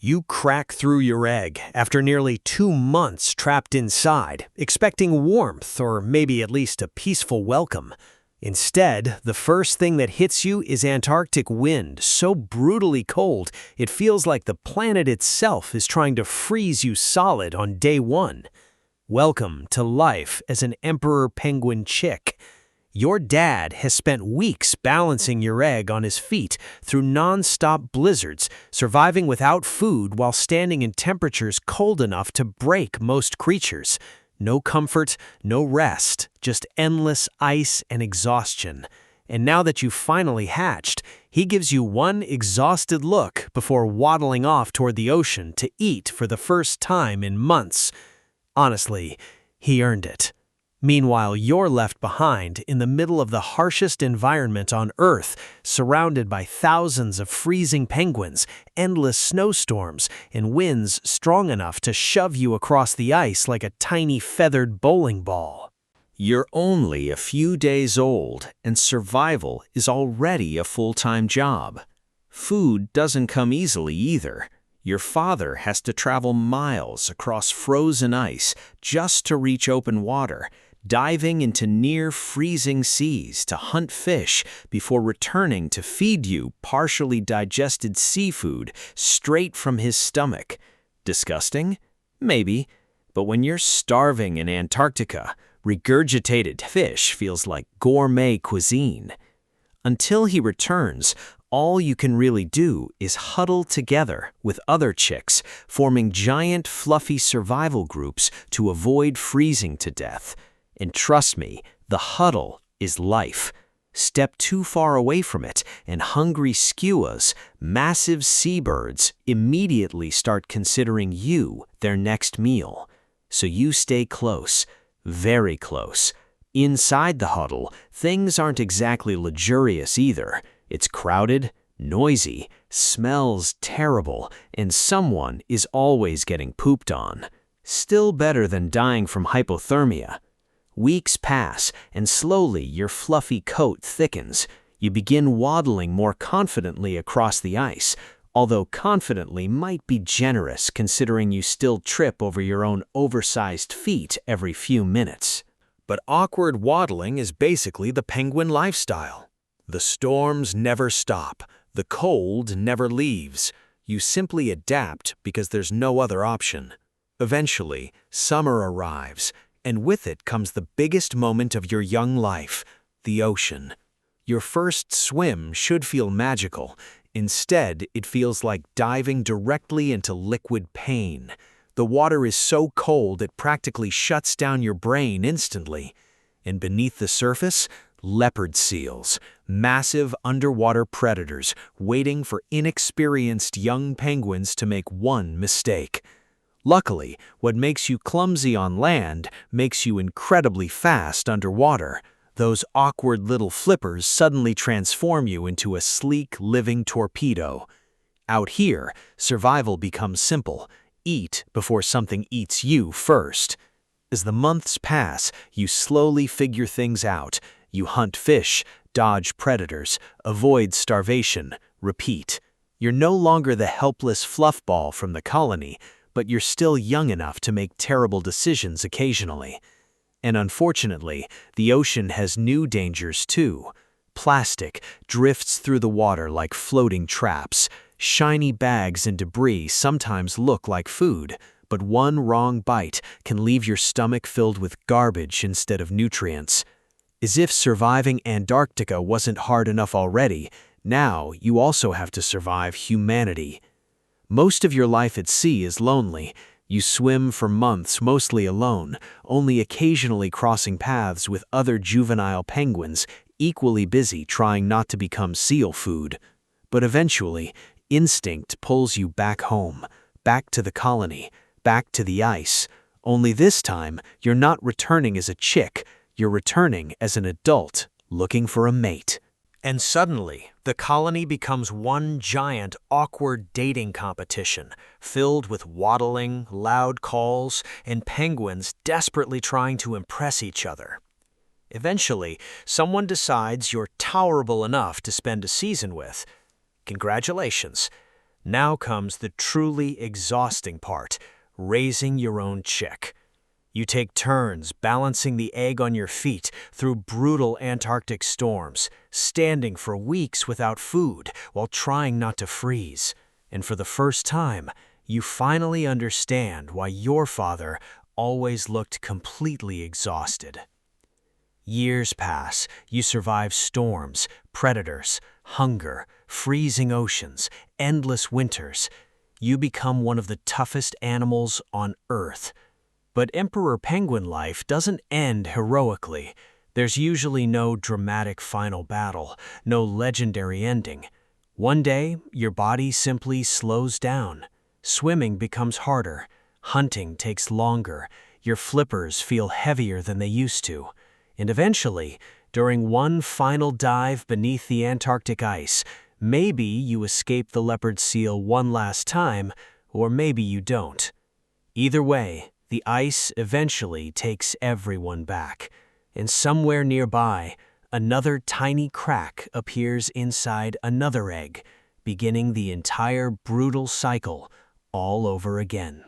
You crack through your egg after nearly 2 months trapped inside, expecting warmth or maybe at least a peaceful welcome. Instead, the first thing that hits you is Antarctic wind, so brutally cold it feels like the planet itself is trying to freeze you solid on day one. Welcome to life as an emperor penguin chick. Your dad has spent weeks balancing your egg on his feet through nonstop blizzards, surviving without food while standing in temperatures cold enough to break most creatures. No comfort, no rest, just endless ice and exhaustion. And now that you've finally hatched, he gives you one exhausted look before waddling off toward the ocean to eat for the first time in months. Honestly, he earned it. Meanwhile, you're left behind in the middle of the harshest environment on Earth, surrounded by thousands of freezing penguins, endless snowstorms, and winds strong enough to shove you across the ice like a tiny feathered bowling ball. You're only a few days old, and survival is already a full-time job. Food doesn't come easily either. Your father has to travel miles across frozen ice just to reach open water, diving into near-freezing seas to hunt fish before returning to feed you partially digested seafood straight from his stomach. Disgusting? Maybe. But when you're starving in Antarctica, regurgitated fish feels like gourmet cuisine. Until he returns, all you can really do is huddle together with other chicks, forming giant fluffy survival groups to avoid freezing to death. And trust me, the huddle is life. Step too far away from it, and hungry skuas, massive seabirds, immediately start considering you their next meal. So you stay close, very close. Inside the huddle, things aren't exactly luxurious either. It's crowded, noisy, smells terrible, and someone is always getting pooped on. Still better than dying from hypothermia. Weeks pass, and slowly your fluffy coat thickens. You begin waddling more confidently across the ice, although confidently might be generous considering you still trip over your own oversized feet every few minutes. But awkward waddling is basically the penguin lifestyle. The storms never stop. The cold never leaves. You simply adapt because there's no other option. Eventually, summer arrives, and with it comes the biggest moment of your young life, the ocean. Your first swim should feel magical. Instead, it feels like diving directly into liquid pain. The water is so cold it practically shuts down your brain instantly. And beneath the surface, leopard seals, massive underwater predators waiting for inexperienced young penguins to make one mistake. Luckily, what makes you clumsy on land makes you incredibly fast underwater. Those awkward little flippers suddenly transform you into a sleek, living torpedo. Out here, survival becomes simple. Eat before something eats you first. As the months pass, you slowly figure things out. You hunt fish, dodge predators, avoid starvation, repeat. You're no longer the helpless fluffball from the colony, but you're still young enough to make terrible decisions occasionally. And unfortunately, the ocean has new dangers too. Plastic drifts through the water like floating traps. Shiny bags and debris sometimes look like food, but one wrong bite can leave your stomach filled with garbage instead of nutrients. As if surviving Antarctica wasn't hard enough already, now you also have to survive humanity. Most of your life at sea is lonely. You swim for months mostly alone, only occasionally crossing paths with other juvenile penguins equally busy trying not to become seal food. But eventually, instinct pulls you back home, back to the colony, back to the ice. Only this time, you're not returning as a chick, you're returning as an adult looking for a mate. And suddenly, the colony becomes one giant, awkward dating competition, filled with waddling, loud calls, and penguins desperately trying to impress each other. Eventually, someone decides you're tolerable enough to spend a season with. Congratulations. Now comes the truly exhausting part, raising your own chick. You take turns balancing the egg on your feet through brutal Antarctic storms, standing for weeks without food while trying not to freeze. And for the first time, you finally understand why your father always looked completely exhausted. Years pass, you survive storms, predators, hunger, freezing oceans, endless winters. You become one of the toughest animals on Earth. But emperor penguin life doesn't end heroically. There's usually no dramatic final battle, no legendary ending. One day, your body simply slows down. Swimming becomes harder. Hunting takes longer. Your flippers feel heavier than they used to. And eventually, during one final dive beneath the Antarctic ice, maybe you escape the leopard seal one last time, or maybe you don't. Either way, the ice eventually takes everyone back, and somewhere nearby, another tiny crack appears inside another egg, beginning the entire brutal cycle all over again.